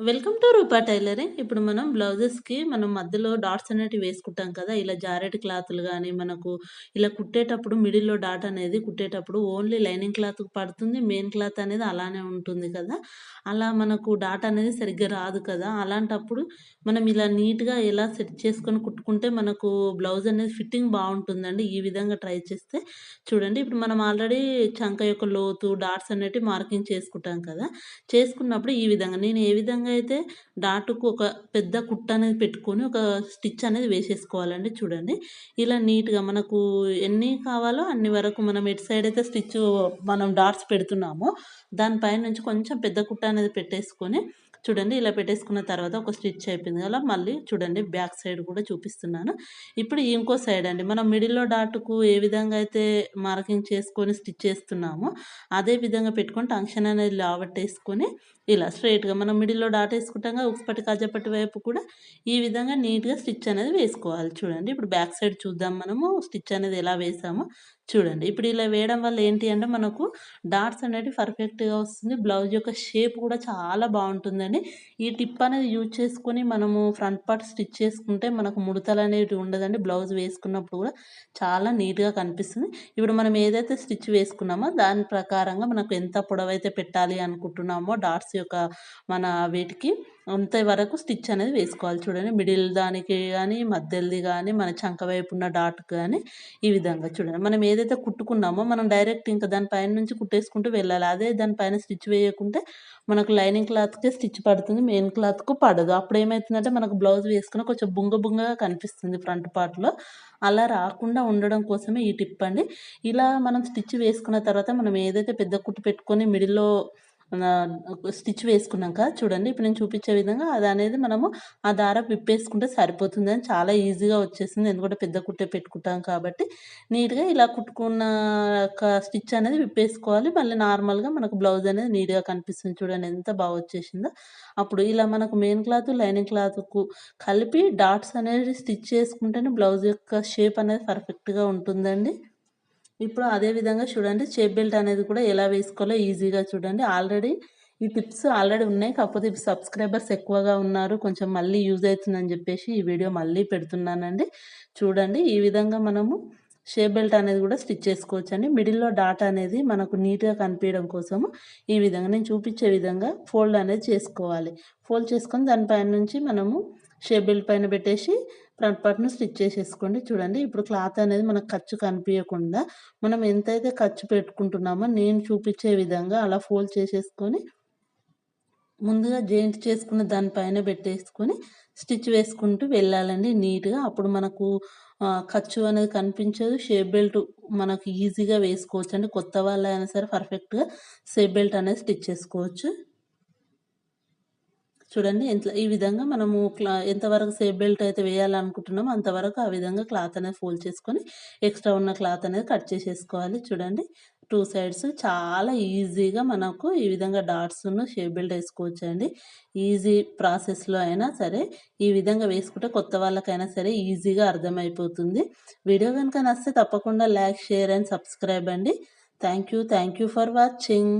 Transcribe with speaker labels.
Speaker 1: Welcome to Roopa tailoring. ఇప్పుడు మనం బ్లౌజెస్‌కి మధ్యలో డాట్స్ అనేటివి వేసుకుంటాం కదా! ఇలా జారెట్ క్లాతులు గాని, మనకు ఇలా కుట్టేటప్పుడు మిడిల్‌లో డాట్ అనేది కుట్టేటప్పుడు ఓన్లీ లైనింగ్ క్లాత్‌కి పడుతుంది. మెయిన్ క్లాత్ అనేది అలానే ఉంటుంది కదా! అలా మనకు డాట్ అనేది సరిగ్గా రాదు కదా! అలాంటప్పుడు మనం ఇలా నీట్‌గా ఎలా సెట్ చేసుకొని కుట్టుకుంటే మనకు బ్లౌజ్ అనేది ఫిట్టింగ్ బావుంటుందండి. ఈ విధంగా ట్రై చేస్తే చూడండి. ఇప్పుడు మనం ఆల్రెడీ చంక యొక్క లోతు, డాట్స్ అనేటివి మార్కింగ్ చేసుకుంటాం కదా! చేసుకున్నప్పుడు ఈ విధంగా నేను ఏ విధంగా అయితే డాటుకు ఒక పెద్ద కుట్టనేది పెట్టుకొని ఒక స్టిచ్ అనేది వేసేసుకోవాలండి చూడండి. ఇలా నీట్‌గా మనకు ఎన్ని కావాలో అన్ని వరకు మనం ఎటు సైడ్ అయితే స్టిచ్చు మనం డాట్స్ పెడుతున్నామో దాని పైనుంచి కొంచెం పెద్ద కుట్ట అనేది పెట్టేసుకొని చూడండి. ఇలా పెట్టేసుకున్న తర్వాత ఒక స్టిచ్ అయిపోయింది కదా! మళ్ళీ చూడండి బ్యాక్ సైడ్ కూడా చూపిస్తున్నాను. ఇప్పుడు ఇంకో సైడ్ అండి. మనం మిడిల్‌లో డాట్‌కు ఏ విధంగా అయితే మార్కింగ్ చేసుకొని స్టిచ్ చేస్తున్నామో అదే విధంగా పెట్టుకొని టంక్షన్ అనేది లావట్టేసుకొని ఇలా స్ట్రెయిట్‌గా మనం మిడిల్‌లో డాట్ ఏసుకుంటాంగా ఉక్స్ పట్టి, కాజాపట్టి వైపు కూడా ఈ విధంగా నీట్‌గా స్టిచ్ అనేది వేసుకోవాలి చూడండి. ఇప్పుడు బ్యాక్ సైడ్ చూద్దాం మనము స్టిచ్ అనేది ఎలా వేసామో చూడండి. ఇప్పుడు ఇలా వేయడం వల్ల ఏంటి అంటే మనకు డాట్స్ అనేటివి పర్ఫెక్ట్‌గా వస్తుంది. బ్లౌజ్ యొక్క షేప్ కూడా చాలా బావుంటుందండి. ఈ టిప్ అనేది యూజ్ చేసుకొని మనము ఫ్రంట్ పార్ట్ స్టిచ్ చేసుకుంటే మనకు ముడతలనేటివి ఉండదండి. బ్లౌజ్ వేసుకున్నప్పుడు కూడా చాలా నీట్‌గా కనిపిస్తుంది. ఇప్పుడు మనం ఏదైతే స్టిచ్ వేసుకున్నామో దాని ప్రకారంగా మనకు ఎంత పొడవైతే పెట్టాలి అనుకుంటున్నామో డాట్స్ యొక్క మన వీటికి అంతే వరకు స్టిచ్ అనేది వేసుకోవాలి చూడండి. మిడిల్ దానికి గానీ, మధ్యలది గానీ, మన చంక వైపు ఉన్న డాట్‌కి గానీ ఈ విధంగా చూడండి. మనం ఏదైతే కుట్టుకున్నామో మనం డైరెక్ట్ ఇంకా దాని పైన నుంచి కుట్టేసుకుంటూ వెళ్ళాలి. అదే దాని పైన స్టిచ్ వేయకుంటే మనకు లైనింగ్ క్లాత్‌కే స్టిచ్ పడుతుంది. మెయిన్ క్లాత్‌కు పడదు. అప్పుడేమైతుందంటే మనకు బ్లౌజ్ వేసుకున్న కొంచెం బుంగగా కనిపిస్తుంది ఫ్రంట్ పార్ట్‌లో. అలా రాకుండా ఉండడం కోసమే ఈ టిప్ అండి. ఇలా మనం స్టిచ్ వేసుకున్న తర్వాత మనం ఏదైతే పెద్ద కుట్టు పెట్టుకొని మిడిల్‌లో స్టిచ్ వేసుకున్నాం కదా! చూడండి. ఇప్పుడు నేను చూపించే విధంగా అదనేది మనము ఆ దారం విప్పేసుకుంటే సరిపోతుందని చాలా ఈజీగా వచ్చేసింది. ఎందుకంటే పెద్ద కుట్టే పెట్టుకుంటాం కాబట్టి నీట్‌గా ఇలా కుట్టుకున్న స్టిచ్ అనేది విప్పేసుకోవాలి. మళ్ళీ నార్మల్‌గా మనకు బ్లౌజ్ అనేది నీట్‌గా కనిపిస్తుంది చూడండి ఎంత బాగా వచ్చేసిందో. అప్పుడు ఇలా మనకు మెయిన్ క్లాత్, లైనింగ్ క్లాత్‌కు కలిపి డాట్స్ అనేది స్టిచ్ చేసుకుంటేనే బ్లౌజ్ యొక్క షేప్ అనేది పర్ఫెక్ట్‌గా ఉంటుందండి. ఇప్పుడు అదే విధంగా చూడండి షేప్ బెల్ట్ అనేది కూడా ఎలా వేసుకోవాలో ఈజీగా చూడండి. ఈ టిప్స్ ఆల్రెడీ ఉన్నాయి. కాకపోతే ఇప్పుడు సబ్స్క్రైబర్స్ ఎక్కువగా ఉన్నారు. కొంచెం మళ్ళీ యూజ్ అయితుందని జెప్పేసి ఈ వీడియో మళ్ళీ పెడుతున్నానండి. చూడండి ఈ విధంగా మనము షేప్ బెల్ట్ అనేది కూడా స్టిచ్ చేసుకోవచ్చండి. మిడిల్‌లో డాట్ అనేది మనకు నీట్‌గా కనిపియడం కోసము ఈ విధంగా నేను చూపించే విధంగా ఫోల్డ్ అనేది చేసుకోవాలి. ఫోల్డ్ చేసుకొని దాని పైన నుంచి మనము షేప్ బెల్ట్ పైన పెట్టేసి ఫ్రంట్ పార్ట్‌ని స్టిచ్ చేసేసుకోండి. చూడండి ఇప్పుడు క్లాత్ అనేది మనకు ఖర్చు కనిపియకుండా మనం ఎంతైతే ఖర్చు పెట్టుకుంటున్నామో నేను చూపించే విధంగా అలా ఫోల్డ్ చేసేసుకొని ముందుగా జాయింట్ చేసుకున్న దాని పైన పెట్టేసుకొని స్టిచ్ వేసుకుంటూ వెళ్ళాలండి నీట్‌గా. అప్పుడు మనకు ఖర్చు అనేది కనిపించదు. షేప్ బెల్ట్ మనకు ఈజీగా వేసుకోవచ్చండి. కొత్త వాళ్ళైనా సరే పర్ఫెక్ట్‌గా షేప్ బెల్ట్ అనేది స్టిచ్ చేసుకోవచ్చు. చూడండి ఈ విధంగా మనము ఎంతవరకు షేప్ బెల్ట్ అయితే వేయాలనుకుంటున్నామో అంతవరకు ఆ విధంగా క్లాత్ అనేది ఫోల్డ్ చేసుకొని ఎక్స్ట్రా ఉన్న క్లాత్ అనేది కట్ చేసేసుకోవాలి. చూడండి 2 సైడ్స్ చాలా ఈజీగా మనకు ఈ విధంగా డాట్స్‌ను షేప్ బెల్ట్ ఏసుకోవచ్చండి. ఈజీ ప్రాసెస్‌లో అయినా సరే ఈ విధంగా వేసుకుంటే కొత్త వాళ్ళకైనా సరే ఈజీగా అర్థమైపోతుంది. వీడియో గనుక నచ్చితే తప్పకుండా లైక్, షేర్ అండ్ సబ్స్క్రైబ్ అండి. Thank you for watching.